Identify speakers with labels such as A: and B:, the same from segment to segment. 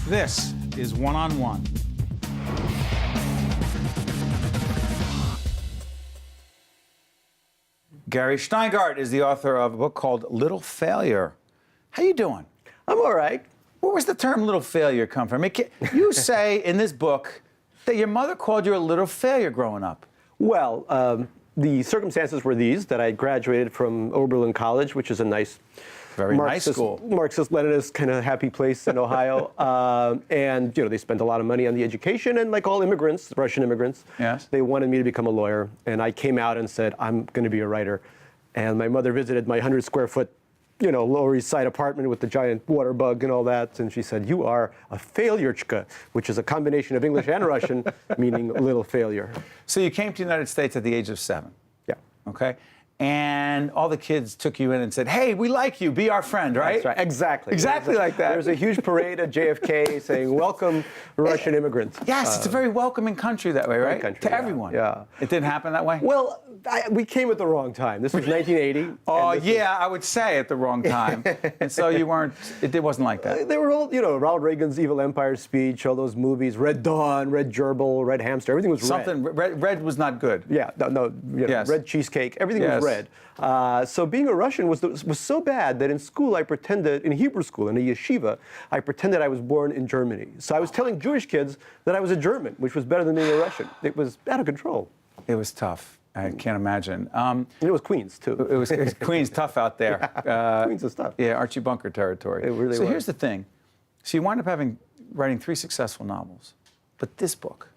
A: This is One-on-One. Gary Shteyngart is the author of a book called Little Failure. How you doing?
B: I'm all right.
A: Where was the term little failure come from? You say in this book that your mother called you a little failure growing up.
B: Well, the circumstances were these, that I graduated from Oberlin College, which is a nice
A: Nice school.
B: Marxist-Leninist kind of happy place in Ohio. And, they spent a lot of money on the education, and like all immigrants, Russian immigrants,
A: Yes.
B: they wanted me to become a lawyer. And I came out and said, I'm going to be a writer. And my mother visited my 100-square-foot, Lower East Side apartment with the giant water bug and all that. And she said, you are a failurechka, which is a combination of English and Russian, meaning little failure.
A: So you came to the United States at the age of 7.
B: Yeah.
A: Okay? And all the kids took you in and said, hey, we like you, be our friend, right?
B: That's right, exactly.
A: Exactly like that.
B: There was a huge parade at JFK saying, welcome Russian immigrants.
A: Yes, it's a very welcoming country that way, right?
B: Country,
A: to
B: yeah,
A: everyone.
B: yeah.
A: It didn't happen that way?
B: Well, we came at the wrong time. This was 1980.
A: Oh, yeah, I would say at the wrong time. And so you weren't, it wasn't like that.
B: They were all, Ronald Reagan's Evil Empire speech, all those movies, Red Dawn, Red Gerbil, Red Hamster, everything was red.
A: Red was not good.
B: Yeah,
A: Yes.
B: Red cheesecake, everything
A: Yes.
B: was red. So being a Russian was so bad that in school I pretended, in Hebrew school, in a yeshiva, I pretended I was born in Germany. So I was telling Jewish kids that I was a German, which was better than being a Russian. It was out of control.
A: It was tough. I can't imagine.
B: It was Queens, too.
A: It was Queens tough out there.
B: Queens is tough.
A: Yeah, Archie Bunker territory.
B: It really
A: so
B: was.
A: Here's the thing. So you wind up writing 3 successful novels. But this book,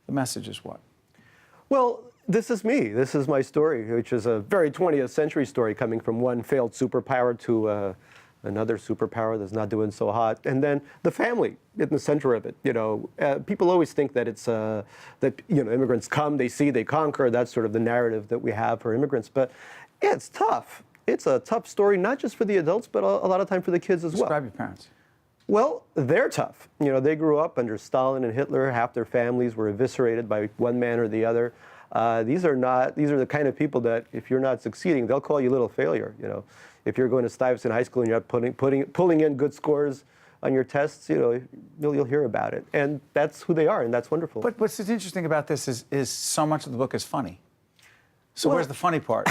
A: the message is what?
B: Well, this is me. This is my story, which is a very 20th century story coming from one failed superpower to another superpower that's not doing so hot. And then the family in the center of it. People always think that it's that immigrants come, they see, they conquer. That's sort of the narrative that we have for immigrants. But yeah, it's tough. It's a tough story, not just for the adults, but a lot of time for the kids as well.
A: Describe your parents.
B: Well, they're tough. They grew up under Stalin and Hitler. Half their families were eviscerated by one man or the other. These are the kind of people that if you're not succeeding, they'll call you little failure. If you're going to Stuyvesant High School and you're not pulling in good scores on your tests, you'll hear about it. And that's who they are, and that's wonderful.
A: But what's interesting about this is so much of the book is funny. So where's the funny part?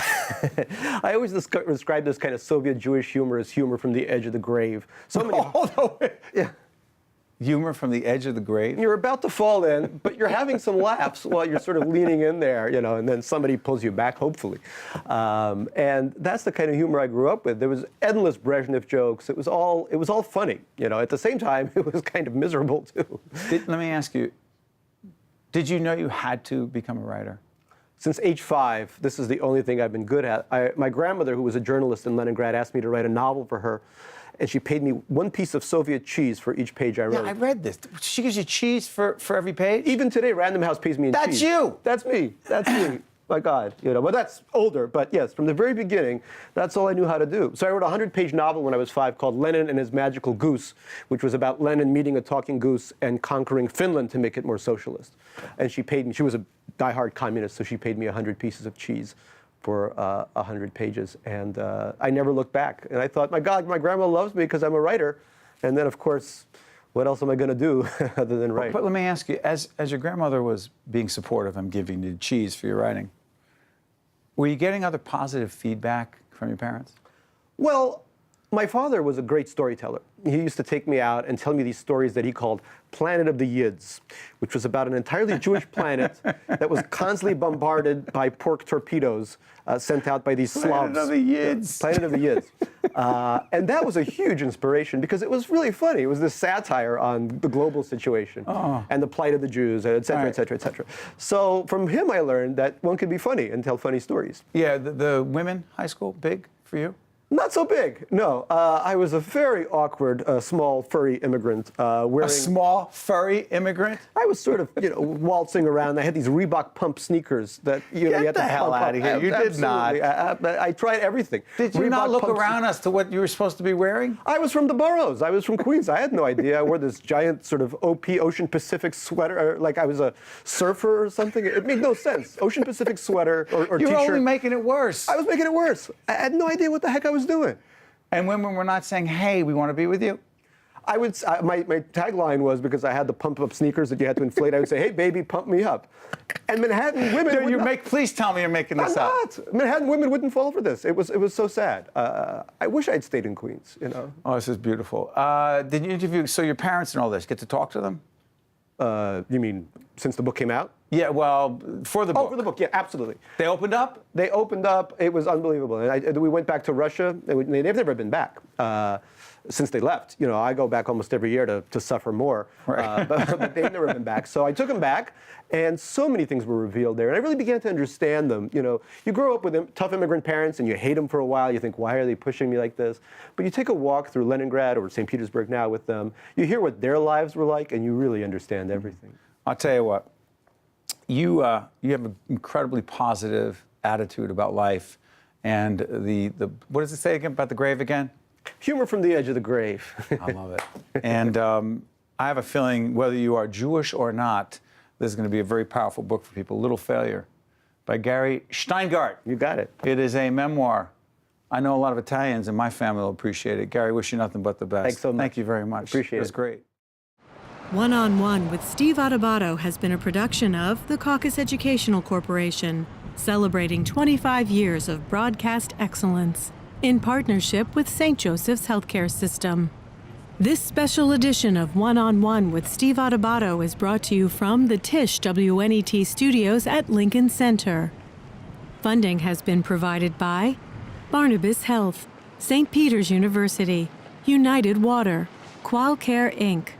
B: I always describe this kind of Soviet Jewish humor as humor from the edge of the grave. So many.
A: Oh, no way. Yeah. Humor from the edge of the grave?
B: You're about to fall in, but you're having some laughs while you're sort of leaning in there, and then somebody pulls you back, hopefully. And that's the kind of humor I grew up with. There was endless Brezhnev jokes. It was all funny. At the same time, it was kind of miserable too.
A: Let me ask you, did you know you had to become a writer?
B: Since age 5, this is the only thing I've been good at. My grandmother, who was a journalist in Leningrad, asked me to write a novel for her. And she paid me 1 piece of Soviet cheese for each page I wrote.
A: Yeah, I read this. She gives you cheese for every page?
B: Even today, Random House pays me in cheese.
A: That's you!
B: That's me. That's me. My God. But that's older. But yes, from the very beginning, that's all I knew how to do. So I wrote a 100-page novel when I was 5 called Lenin and His Magical Goose, which was about Lenin meeting a talking goose and conquering Finland to make it more socialist. And she paid me. She was a diehard communist, so she paid me 100 pieces of cheese for 100 pages. And I never looked back. And I thought, my God, my grandma loves me because I'm a writer. And then, of course, what else am I going to do other than write?
A: But let me ask you, as your grandmother was being supportive and giving you cheese for your writing, were you getting other positive feedback from your parents?
B: Well, my father was a great storyteller. He used to take me out and tell me these stories that he called Planet of the Yids, which was about an entirely Jewish planet that was constantly bombarded by pork torpedoes sent out by these Slavs.
A: Planet of the Yids.
B: Planet of the Yids. And that was a huge inspiration because it was really funny. It was this satire on the global situation and the plight of the Jews, et cetera, et cetera, et cetera. So from him, I learned that one could be funny and tell funny stories.
A: Yeah, the women high school, big for you?
B: Not so big, no. I was a very awkward, small, furry immigrant. Wearing...
A: A small, furry immigrant?
B: I was sort of, waltzing around. I had these Reebok pump sneakers that, you had
A: Get
B: to
A: the hell out of here. You did not.
B: I tried everything.
A: Did you
B: Reebok
A: not look
B: pump
A: around as to what you were supposed to be wearing?
B: I was from the boroughs. I was from Queens. I had no idea. I wore this giant sort of Ocean Pacific sweater, like I was a surfer or something. It made no sense. Ocean Pacific sweater or
A: You
B: T-shirt.
A: were only making it worse.
B: I was making it worse. I had no idea what the heck I was doing.
A: And women were not saying, hey, we want to be with you?
B: My tagline was, because I had the pump-up sneakers that you had to inflate, I would say, "Hey, baby, pump me up." And Manhattan women would not.
A: Please tell me you're making this
B: I'm
A: up.
B: not. Manhattan women wouldn't fall for this. It was so sad. I wish I'd stayed in Queens, you know.
A: Oh, this is beautiful. Did you interview, so your parents and all this, get to talk to them?
B: You mean since the book came out?
A: Yeah, well, for the book.
B: Oh, for the book, yeah, absolutely.
A: They opened up?
B: They opened up. It was unbelievable. And we went back to Russia. They've never been back since they left. You know, I go back almost every year to suffer more.
A: Right.
B: But they've never been back. So I took them back, and so many things were revealed there. And I really began to understand them. You know, you grow up with tough immigrant parents, and you hate them for a while. You think, why are they pushing me like this? But you take a walk through Leningrad or St. Petersburg now with them. You hear what their lives were like, and you really understand everything.
A: I'll tell you what. You have an incredibly positive attitude about life, and the what does it say again about the grave again?
B: Humor from the edge of the grave.
A: I love it. And I have a feeling, whether you are Jewish or not, this is going to be a very powerful book for people. Little Failure, by Gary Shteyngart.
B: You got it.
A: It is a memoir. I know a lot of Italians in my family will appreciate it. Gary, wish you nothing but the best.
B: Thanks so much.
A: Thank you very much.
B: Appreciate it.
A: It was great.
C: One-on-One with Steve Adubato has been a production of the Caucus Educational Corporation, celebrating 25 years of broadcast excellence in partnership with St. Joseph's Healthcare System. This special edition of One-on-One with Steve Adubato is brought to you from the Tisch WNET studios at Lincoln Center. Funding has been provided by Barnabas Health, St. Peter's University, United Water, Qualcare Inc.,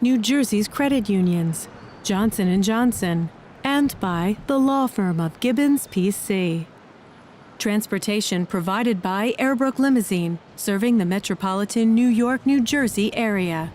C: New Jersey's credit unions, Johnson & Johnson, and by the law firm of Gibbons PC. Transportation provided by Airbrook Limousine, serving the metropolitan New York, New Jersey area.